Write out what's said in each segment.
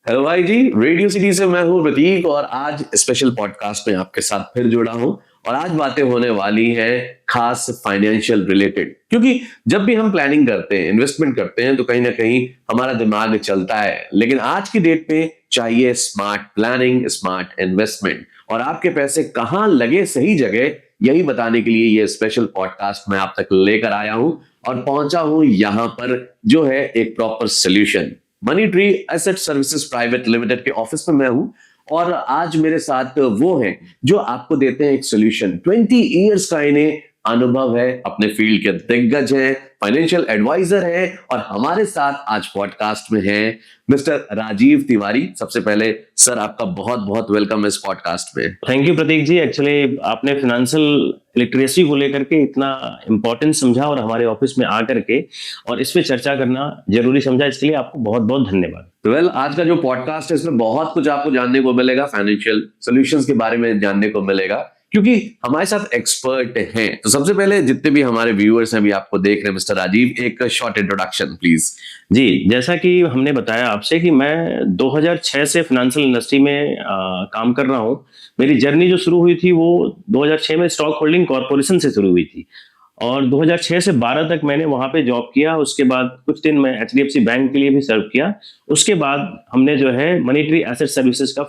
Hello भाई जी, radio city से मैं हूँ प्रतीक और आज स्पेशल पॉडकास्ट में आपके साथ फिर जुड़ा हूँ। और आज बातें होने वाली हैं खास फाइनेंशियल रिलेटेड, क्योंकि जब भी हम प्लानिंग करते हैं, इन्वेस्टमेंट करते हैं, तो कहीं ना कहीं हमारा दिमाग चलता है, लेकिन आज की डेट में चाहिए स्मार्ट प्लानिंग, स्मार्ट इन्वेस्टमेंट। और आपके पैसे कहाँ लगे सही जगह, यही बताने के लिए ये स्पेशल पॉडकास्ट मैं आप तक लेकर आया हूँ और पहुंचा हूँ यहाँ पर जो है एक proper solution. Money tree asset services private limited के ऑफिस में मैं हूं और आज मेरे साथ वो हैं जो आपको देते हैं एक सोल्यूशन। 20 इयर्स का इन्हें अनुभव है, अपने फील्ड के दिग्गज हैं, फाइनेंशियल एडवाइजर हैं और हमारे साथ आज पॉडकास्ट में हैं मिस्टर राजीव तिवारी। सबसे पहले सर आपका बहुत बहुत वेलकम इस पॉडकास्ट में। Thank you Pratik ji. Actually आपने फाइनेंशियल लिटरेसी को लेकर के इतना इम्पोर्टेंस समझा और हमारे ऑफिस में आकर के और इस पे चर्चा करना जरूरी समझा, इसके लिए आपको बहुत बहुत धन्यवाद। आज का जो पॉडकास्ट है इसमें बहुत कुछ आपको जानने को मिलेगा, फाइनेंशियल सॉल्यूशंस के बारे में जानने को मिलेगा क्योंकि हमारे साथ एक्सपर्ट हैं। तो सबसे पहले जितने भी हमारे व्यूअर्स हैं, अभी आपको देख रहे हैं, मिस्टर राजीव, एक शॉर्ट इंट्रोडक्शन प्लीज। जी, जैसा कि हमने बताया आपसे कि मैं 2006 से फाइनेंशियल इंडस्ट्री में काम कर रहा हूँ। मेरी जर्नी जो शुरू हुई थी वो 2006 में स्टॉक होल्डिंग कॉर्पोरेशन से शुरू हुई थी और 2006 से 12 तक मैंने वहां पे जॉब किया। उसके बाद कुछ दिन मैं एचडीएफसी बैंक के लिए भी सर्व किया। उसके बाद हमने जो है मनी ट्री एसेट सर्विसेज का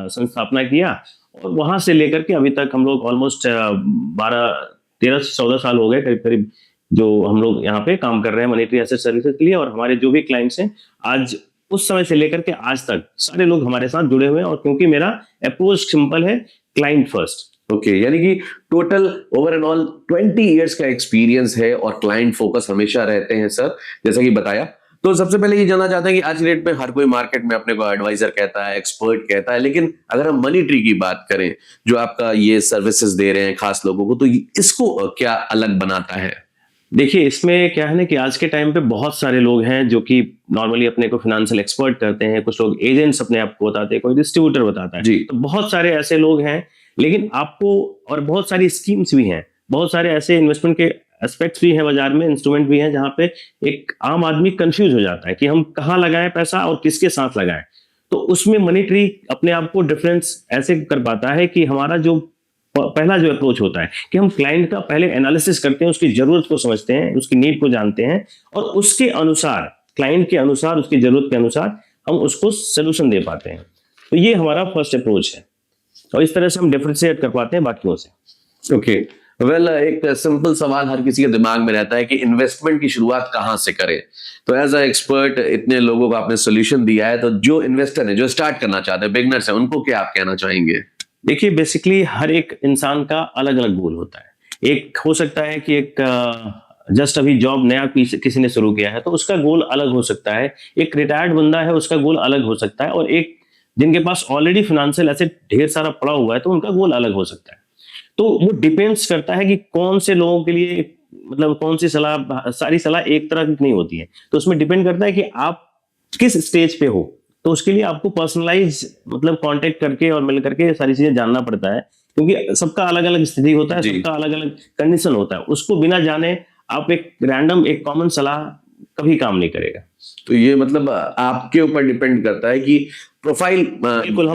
संस्थापना किया और वहां से लेकर के अभी तक हम लोग ऑलमोस्ट 13 से 14 साल हो गए करीब करीब जो हम लोग यहाँ पे काम कर रहे हैं मनी ट्री एसेट सर्विसेज के लिए। और हमारे जो भी क्लाइंट्स हैं आज उस समय से लेकर के आज तक सारे लोग हमारे साथ जुड़े हुए हैं और क्योंकि मेरा अप्रोच सिंपल है, क्लाइंट फर्स्ट। ओके, यानी कि टोटल ओवरऑल 20 इयर्स का एक्सपीरियंस है और क्लाइंट फोकस हमेशा रहते हैं सर, जैसा कि बताया। तो सबसे पहले ये जानना चाहते हैं कि आज की डेट में हर कोई मार्केट में अपने को एडवाइजर कहता है, एक्सपर्ट कहता है, लेकिन अगर हम मनी ट्री की बात करें जो आपका ये सर्विसेज दे रहे हैं खास लोगों को, तो इसको क्या अलग बनाता है? देखिए, इसमें क्या है ना कि आज के टाइम पे बहुत सारे लोग हैं जो कि नॉर्मली अपने को फाइनेंशियल एक्सपर्ट करते हैं। कुछ लोग एजेंट्स अपने आप को बताते हैं, कोई डिस्ट्रीब्यूटर बताता है। तो बहुत सारे ऐसे लोग हैं, लेकिन आपको और बहुत सारी स्कीम्स भी हैं, बहुत सारे ऐसे इन्वेस्टमेंट के एस्पेक्ट्स भी हैं बाजार में, इंस्ट्रूमेंट भी हैं जहां पे एक आम आदमी कंफ्यूज हो जाता है कि हम कहाँ लगाएं पैसा और किसके साथ लगाएं। तो उसमें मनी ट्री अपने आप को डिफरेंस ऐसे कर पाता है कि हमारा जो पहला जो अप्रोच होता है कि हम क्लाइंट का पहले एनालिसिस करते हैं, उसकी जरूरत को समझते हैं, उसकी नीड को जानते हैं और उसके अनुसार, क्लाइंट के अनुसार, उसकी जरूरत के अनुसार हम उसको सोल्यूशन दे पाते हैं। तो ये हमारा फर्स्ट अप्रोच है और इस तरह से हम डिफरेंशिएट कर पाते हैं बाकियों से। ओके, एक सिंपल सवाल हर किसी के दिमाग में रहता है कि इन्वेस्टमेंट की शुरुआत कहाँ से करें। तो एज अ एक्सपर्ट इतने लोगों को आपने सोल्यूशन दिया है, तो जो इन्वेस्टर है, जो स्टार्ट करना चाहते हैं, बिगनर्स हैं, उनको क्या आप कहना चाहेंगे? देखिए, बेसिकली हर एक इंसान का अलग अलग गोल होता है। एक हो सकता है कि एक जस्ट अभी जॉब नया किसी ने शुरू किया है तो उसका गोल अलग हो सकता है। एक रिटायर्ड बंदा है, उसका गोल अलग हो सकता है। और एक जिनके पास ऑलरेडी फाइनेंशियल एसेट ढेर सारा पड़ा हुआ है तो उनका गोल अलग हो सकता है। तो वो डिपेंड्स करता है कि कौन से लोगों के लिए, मतलब कौन सी सलाह, सारी सलाह एक तरह की नहीं होती है। तो उसमें डिपेंड करता है कि आप किस स्टेज पे हो। तो उसके लिए आपको पर्सनलाइज मतलब कांटेक्ट करके और मिल करके सारी चीजें जानना पड़ता है, क्योंकि सबका अलग अलग स्थिति होता है, सबका अलग अलग कंडीशन होता है। उसको बिना जाने आप एक रैंडम एक कॉमन सलाह कभी काम नहीं करेगा। तो ये मतलब आपके ऊपर डिपेंड करता है कि प्रोफाइल। बिल्कुल,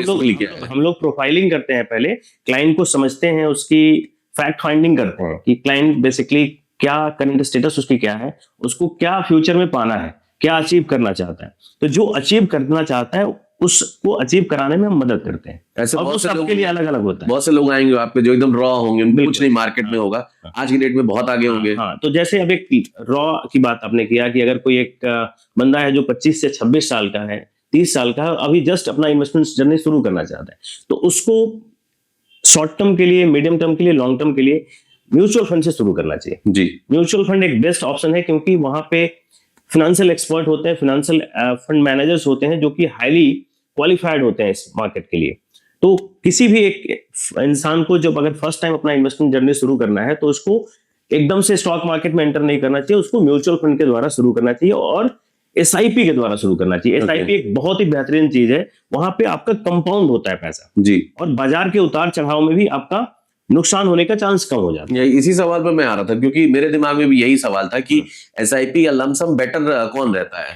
हम लोग प्रोफाइलिंग करते हैं, पहले क्लाइंट को समझते हैं, उसकी फैक्ट फाइंडिंग करते हैं कि क्लाइंट बेसिकली क्या करंट स्टेटस उसकी क्या है, उसको क्या फ्यूचर में पाना है, क्या अचीव करना चाहता है। तो जो अचीव करना चाहता है उसको अचीव कराने में हम मदद करते हैं। ऐसे बहुत से लोग के लिए अलग अलग होता है। बहुत से लोग आएंगे आपके जो एकदम रॉ होंगे, उनको कुछ नहीं मार्केट में होगा। आज की डेट में बहुत आगे होंगे। हाँ, तो जैसे अब एक रॉ की बात आपने किया कि अगर कोई एक बंदा है जो 25 से 26 साल का है, 30 साल का है, अभी जस्ट अपना इन्वेस्टमेंट जर्नी शुरू करना चाहता है, तो उसको शॉर्ट टर्म के लिए, मीडियम टर्म के लिए, लॉन्ग टर्म के लिए म्यूचुअल फंड से शुरू करना चाहिए। जी, म्यूचुअल फंड एक बेस्ट ऑप्शन है क्योंकि वहां पे फाइनेंशियल एक्सपर्ट होते हैं, फाइनेंशियल फंड मैनेजर्स होते हैं जो कि हाईली क्वालिफाइड होते हैं इस मार्केट के लिए। तो किसी भी एक इंसान को जब अगर फर्स्ट टाइम अपना इन्वेस्टमेंट जर्नी शुरू करना है तो उसको एकदम से स्टॉक मार्केट में एंटर नहीं करना चाहिए, उसको म्यूचुअल फंड के द्वारा शुरू करना चाहिए और एसआईपी के द्वारा शुरू करना चाहिए। एसआईपी एक बहुत ही बेहतरीन चीज है, वहां पे आपका कंपाउंड होता है पैसा जी, और बाजार के उतार चढ़ाव में भी आपका नुकसान होने का चांस कम हो जाता है। इसी सवाल पर मैं आ रहा था क्योंकि मेरे दिमाग में भी यही सवाल था कि एसआईपी या लमसम बेटर कौन रहता है।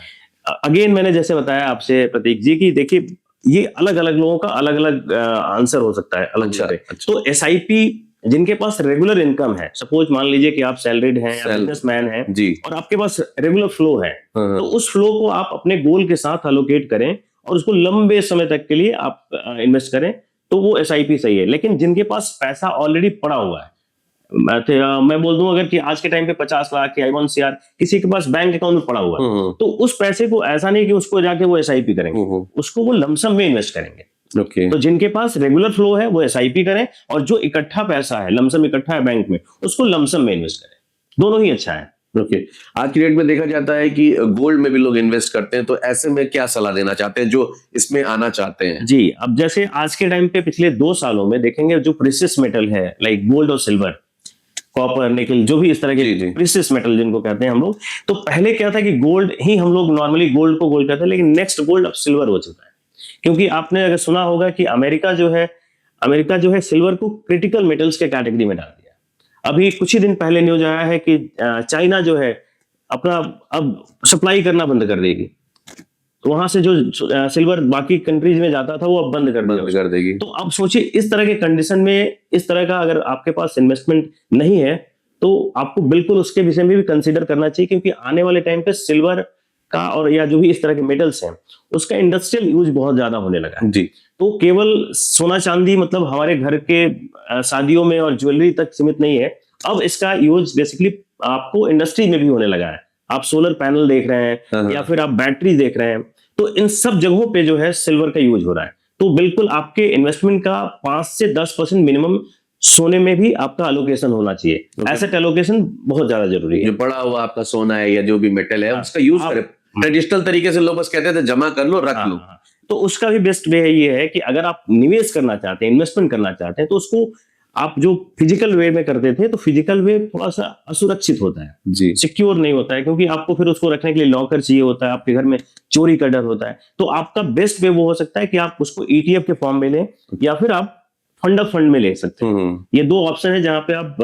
अगेन मैंने जैसे बताया आपसे प्रतीक जी कि देखिए ये अलग अलग लोगों का अलग अलग आंसर हो सकता है अलग अच्छा, से। अच्छा। तो एसआईपी जिनके पास रेगुलर इनकम है, सपोज मान लीजिए कि आप सैलरीड हैं या बिजनेसमैन हैं जी। और आपके पास रेगुलर फ्लो है, हाँ, तो उस फ्लो को आप अपने गोल के साथ एलोकेट करें और उसको लंबे समय तक के लिए आप इन्वेस्ट करें, तो वो एसआईपी सही है। लेकिन जिनके पास पैसा ऑलरेडी पड़ा हुआ है, मैं बोल दूं अगर कि आज के टाइम पे 50 लाख या 1 CR किसी के पास बैंक अकाउंट में पड़ा हुआ है, तो उस पैसे को ऐसा नहीं कि उसको जाके वो एसआईपी करेंगे, उसको वो लमसम में इन्वेस्ट करेंगे। ओके। तो जिनके पास रेगुलर फ्लो है वो एसआईपी करें, और जो इकट्ठा पैसा है लमसम इकट्ठा है बैंक में, उसको लमसम में इन्वेस्ट करें। दोनों ही अच्छा है। ओके। आज की डेट में देखा जाता है कि गोल्ड में भी लोग इन्वेस्ट करते हैं, तो ऐसे में क्या सलाह देना चाहते हैं जो इसमें आना चाहते हैं? जी, अब जैसे आज के टाइम पे पिछले 2 सालों में देखेंगे जो प्रेशियस मेटल है लाइक गोल्ड और सिल्वर, कॉपर, निकल, जो भी इस तरह के प्रेशियस मेटल जिनको कहते हैं हम लोग, तो पहले क्या था कि गोल्ड ही हम लोग नॉर्मली गोल्ड को गोल्ड कहते हैं, लेकिन नेक्स्ट गोल्ड अब सिल्वर हो चुका है। क्योंकि आपने अगर सुना होगा कि अमेरिका जो है सिल्वर को क्रिटिकल मेटल्स के कैटेगरी में डाल दिया। अभी कुछ ही दिन पहले न्यूज आया है कि चाइना जो है अपना अब सप्लाई करना बंद कर देगी, तो वहां से जो सिल्वर बाकी कंट्रीज में जाता था वो अब बंद कर देगी। तो अब सोचिए इस तरह के कंडीशन में, इस तरह का अगर आपके पास इन्वेस्टमेंट नहीं है तो आपको बिल्कुल उसके विषय में भी कंसीडर करना चाहिए, क्योंकि आने वाले टाइम पे सिल्वर का और या जो भी इस तरह के मेटल्स हैं उसका इंडस्ट्रियल यूज बहुत ज्यादा होने लगा है। जी। तो केवल सोना चांदी मतलब हमारे घर के शादियों में और ज्वेलरी तक सीमित नहीं है, अब इसका यूज बेसिकली आपको इंडस्ट्री में भी होने लगा है। आप सोलर पैनल देख रहे हैं या फिर आप बैटरी देख रहे हैं, तो इन सब जगहों पे जो है सिल्वर का यूज हो रहा है। तो बिल्कुल आपके इन्वेस्टमेंट का 5 से 10% मिनिमम सोने में भी आपका एलोकेशन होना चाहिए। एसेट एलोकेशन बहुत ज्यादा जरूरी है। जो पड़ा हुआ आपका सोना है या जो भी मेटल है उसका यूज करें। ट्रेडिशनल तरीके से लोग बस कहते थे जमा कर लो, रख लो। तो उसका भी बेस्ट वे ये है कि अगर आप निवेश करना चाहते हैं, इन्वेस्टमेंट करना चाहते हैं, तो उसको आप जो फिजिकल वे में करते थे, तो फिजिकल वे थोड़ा सा असुरक्षित होता है जी, सिक्योर नहीं होता है, क्योंकि आपको फिर उसको रखने के लिए लॉकर चाहिए होता है, आपके घर में चोरी का डर होता है। तो आपका बेस्ट वे वो हो सकता है कि आप उसको ETF के फॉर्म में लें या फिर आप फंड में ले सकते हैं। ये 2 ऑप्शन है जहां पे आप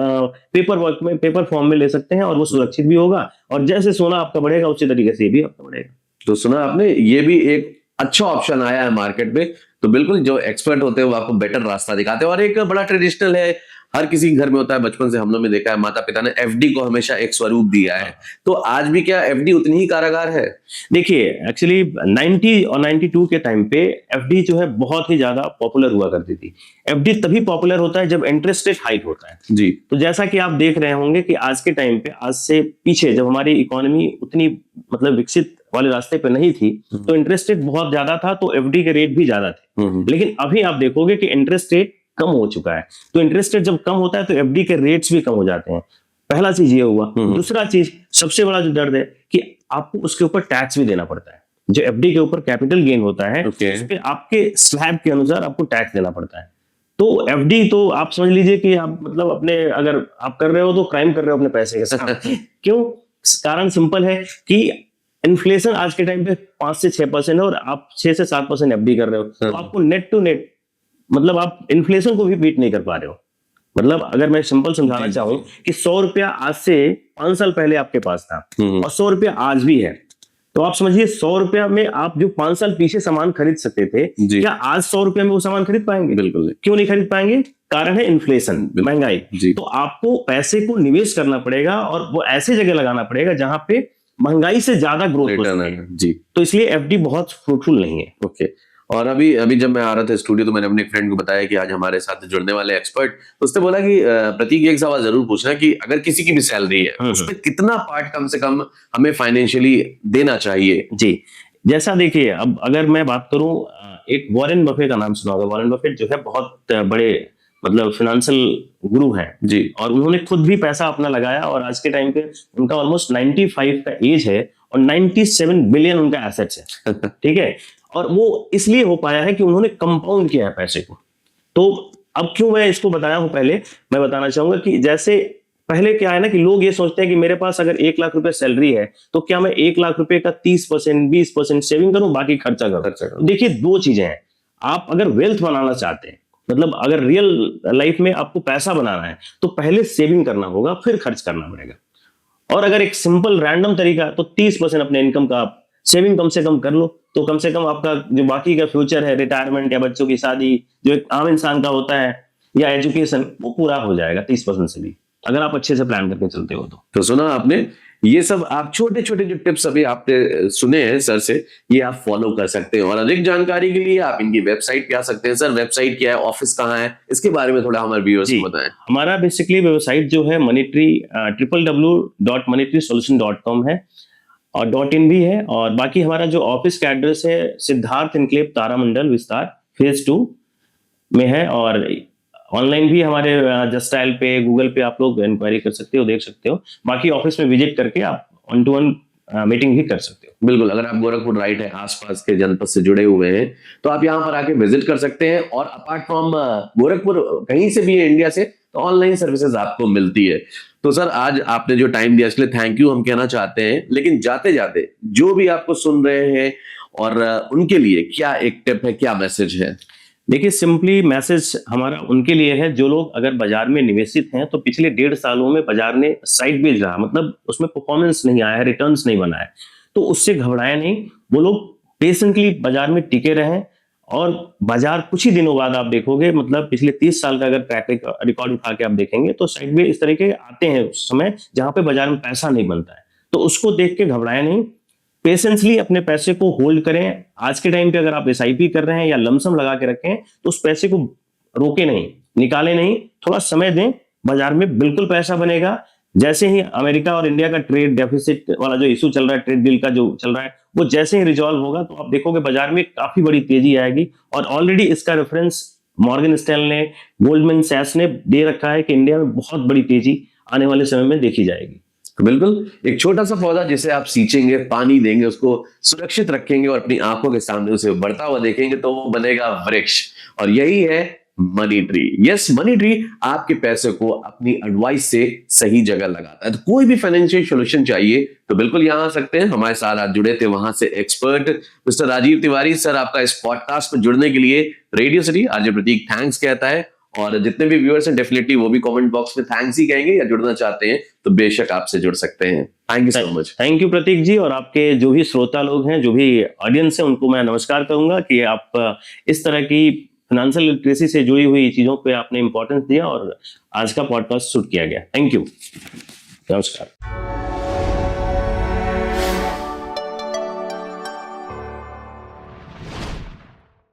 पेपर फॉर्म में ले सकते हैं और वो सुरक्षित भी होगा, और जैसे सोना आपका बढ़ेगा उसी तरीके से भी आपका बढ़ेगा। तो सुना आपने, ये भी एक अच्छा ऑप्शन आया है मार्केट में। तो बिल्कुल जो एक्सपर्ट होते हैं वो आपको बेटर रास्ता दिखाते हैं, और एक बड़ा ट्रेडिशनल है, हर किसी के घर में होता है। बचपन से हम लोग ने देखा है माता पिता ने FD को हमेशा एक स्वरूप दिया है, तो आज भी क्या FD उतनी ही कारागार है? देखिए एक्चुअली 90 और 92 के टाइम पे FD जो है बहुत ही ज्यादा पॉपुलर हुआ करती थी। FD तभी पॉपुलर होता है जब इंटरेस्ट रेट हाइक होता है जी। तो जैसा कि आप देख रहे होंगे कि आज के टाइम पे, आज से पीछे जब हमारी इकोनॉमी उतनी मतलब विकसित वाले रास्ते पे नहीं थी, तो इंटरेस्ट रेट बहुत ज्यादा था, तो FD के रेट भी ज्यादा थे। लेकिन अभी आप देखोगे कि इंटरेस्ट रेट कम हो चुका है। तो इंटरेस्ट रेट जब कम होता है तो FD के रेट्स भी कम हो जाते हैं। पहला चीज ये हुआ। दूसरा चीज, सबसे बड़ा जो दर्द है कि आपको उसके ऊपर टैक्स भी देना पड़ता है। जो FD के ऊपर कैपिटल गेन होता है, उस पे आपके स्लैब के अनुसार आपको टैक्स देना पड़ता है। तो FD तो आप समझ लीजिए कि आप मतलब अपने, अगर आप कर रहे हो तो क्राइम कर रहे हो अपने पैसे के साथ। क्यों? कारण सिंपल है कि इन्फ्लेशन आज के टाइम पे 5 से 6% है और आप 6 से 7% FD कर रहे हो, तो आपको नेट टू नेट मतलब आप इन्फ्लेशन को भी बीट नहीं कर पा रहे हो। मतलब अगर मैं सिंपल समझाना चाहूं कि 100 रुपया आज से 5 साल पहले आपके पास था और 100 रुपया आज भी है, तो आप समझिए 100 रुपया में आप जो 5 साल पीछे सामान खरीद सकते थे, क्या आज 100 रुपया में वो सामान खरीद पाएंगे? बिल्कुल। क्यों नहीं खरीद पाएंगे? कारण है इन्फ्लेशन, महंगाई। तो आपको पैसे को निवेश करना पड़ेगा और वो ऐसे जगह लगाना पड़ेगा जहां पे महंगाई से ज्यादा ग्रोथ हो सके जी। तो इसलिए FD बहुत फ्रूटफुल नहीं है। ओके। और अभी जब मैं आ रहा था स्टूडियो, तो मैंने अपने फ्रेंड को बताया कि आज हमारे साथ जुड़ने वाले एक्सपर्ट, तो उसने बोला कि प्रतीक एक सवाल जरूर पूछना कि अगर किसी की भी सैलरी है उसमें कितना पार्ट कम से कम हमें फाइनेंशियली देना चाहिए? जी, जैसा देखिए, अब अगर मैं बात करूं, एक वॉरेन बफे का नाम सुना होगा। वॉरेन बफेट जो है बहुत बड़े मतलब फाइनेंशियल गुरु हैं जी, और उन्होंने खुद भी पैसा अपना लगाया, और आज के टाइम पे उनका ऑलमोस्ट 95 का एज है और 97 बिलियन उनका एसेट्स है। ठीक है, और वो इसलिए हो पाया है कि उन्होंने कंपाउंड किया है पैसे को। तो अब क्यों मैं इसको बताया हूं, पहले मैं बताना चाहूंगा कि जैसे पहले क्या है ना कि लोग ये सोचते हैं कि मेरे पास अगर 1 लाख रुपए सैलरी है तो क्या मैं 1 लाख रुपए का 30% 20% सेविंग करूं, बाकी खर्चा करूं। देखिए 2 चीजें हैं। आप अगर वेल्थ बनाना चाहते हैं, मतलब अगर रियल लाइफ में आपको पैसा बनाना है, तो पहले सेविंग करना होगा, फिर खर्च करना पड़ेगा। और अगर एक सिंपल रैंडम तरीका, तो 30% अपने इनकम का आप सेविंग कम से कम कर लो, तो कम से कम आपका जो बाकी का फ्यूचर है, रिटायरमेंट या बच्चों की शादी, जो एक आम इंसान का होता है, या एजुकेशन, वो पूरा हो जाएगा 30% से भी, अगर आप अच्छे से प्लान करके चलते हो तो सुना आपने, ये सब आप छोटे छोटे जो टिप्स अभी आपने सुने हैं सर से, ये आप फॉलो कर सकते हैं। और अधिक जानकारी के लिए आप इनकी वेबसाइट पे आ सकते हैं। सर वेबसाइट क्या है, ऑफिस कहाँ है, इसके बारे में थोड़ा हमारे व्यूअर्स को बताएं। हमारा बेसिकली वेबसाइट जो है मनीट्री www.monetry-solution.com है, और .in भी है। और बाकी हमारा जो ऑफिस का एड्रेस है सिद्धार्थ इनक्लेव तारामंडल विस्तार फेज 2 में है। और ऑनलाइन भी हमारे जस्ट डायल पे, गूगल पे आप लोग इंक्वायरी कर सकते हो, देख सकते हो। बाकी ऑफिस में विजिट करके आप 1-to-1 मीटिंग भी कर सकते हो। बिल्कुल, अगर आप गोरखपुर राइट है आसपास के जनपद से जुड़े हुए हैं तो आप यहाँ पर आके विजिट कर सकते हैं। और अपार्ट फ्रॉम गोरखपुर कहीं से भी है इंडिया से, तो ऑनलाइन सर्विसेज आपको मिलती है। तो सर आज आपने जो टाइम दिया इसके लिए थैंक यू हम कहना चाहते हैं। लेकिन जाते जाते जो भी आपको सुन रहे हैं और उनके लिए क्या एक टिप है, क्या मैसेज है? देखिए, सिंपली मैसेज हमारा उनके लिए है जो लोग अगर बाजार में निवेशित हैं, तो पिछले 1.5 सालों में बाजार ने साइड बेच रहा, मतलब उसमें परफॉर्मेंस नहीं आया है, रिटर्न्स नहीं बना है, तो उससे घबराए नहीं। वो लोग पेशेंटली बाजार में टिके रहें, और बाजार कुछ ही दिनों बाद आप देखोगे, मतलब पिछले 30 साल का अगर ट्रैक रिकॉर्ड उठा के आप देखेंगे, तो साइड में इस तरह के आते हैं समय जहां पे बाजार में पैसा नहीं बनता है। तो उसको देख के घबराए नहीं, पेशेंसली अपने पैसे को होल्ड करें। आज के टाइम पे अगर आप SIP कर रहे हैं या लमसम लगा के रखें, तो उस पैसे को रोके नहीं, निकाले नहीं, थोड़ा समय दें, बाजार में बिल्कुल पैसा बनेगा। जैसे ही अमेरिका और इंडिया का ट्रेड डेफिसिट वाला जो इशू चल रहा है, ट्रेड डील का जो चल रहा है, वो जैसे ही रिजॉल्व होगा, तो आप देखोगे बाजार में काफी बड़ी तेजी आएगी। और ऑलरेडी इसका रेफरेंस मॉर्गन स्टैनले ने, गोल्डमैन सैक्स ने दे रखा है कि इंडिया में बहुत बड़ी तेजी आने वाले समय में देखी जाएगी। तो बिल्कुल एक छोटा सा पौधा जिसे आप सींचेंगे, पानी देंगे, उसको सुरक्षित रखेंगे और अपनी आंखों के सामने उसे बढ़ता हुआ देखेंगे, तो वो बनेगा वृक्ष। और यही है money tree. Yes, money tree आपके पैसे को अपनी एडवाइस से सही जगह लगाता है। तो कोई भी फाइनेंशियल सॉल्यूशन चाहिए तो बिल्कुल यहाँ आ सकते हैं। हमारे साथ आज जुड़े थे वहां से expert mister Rajiv Tiwari sir. आपका इस पॉडकास्ट में जुड़ने के लिए radio city RJ Pratik thanks कहता है। और जितने भी व्यूअर्स हैं डेफिनेटली वो भी कमेंट बॉक्स में थैंक्स ही कहेंगे, या जुड़ना चाहते हैं तो बेशक आपसे जुड़ सकते हैं। Thank you so much. Thank you Pratik ji. और आपके जो भी श्रोता लोग हैं, जो भी ऑडियंस है, उनको मैं नमस्कार कहूंगा कि आप इस तरह की फाइनेंशियल लिटरेसी से जुड़ी हुई चीजों पे आपने इंपॉर्टेंस दिया और आज का पॉडकास्ट शूट किया गया। थैंक यू, नमस्कार।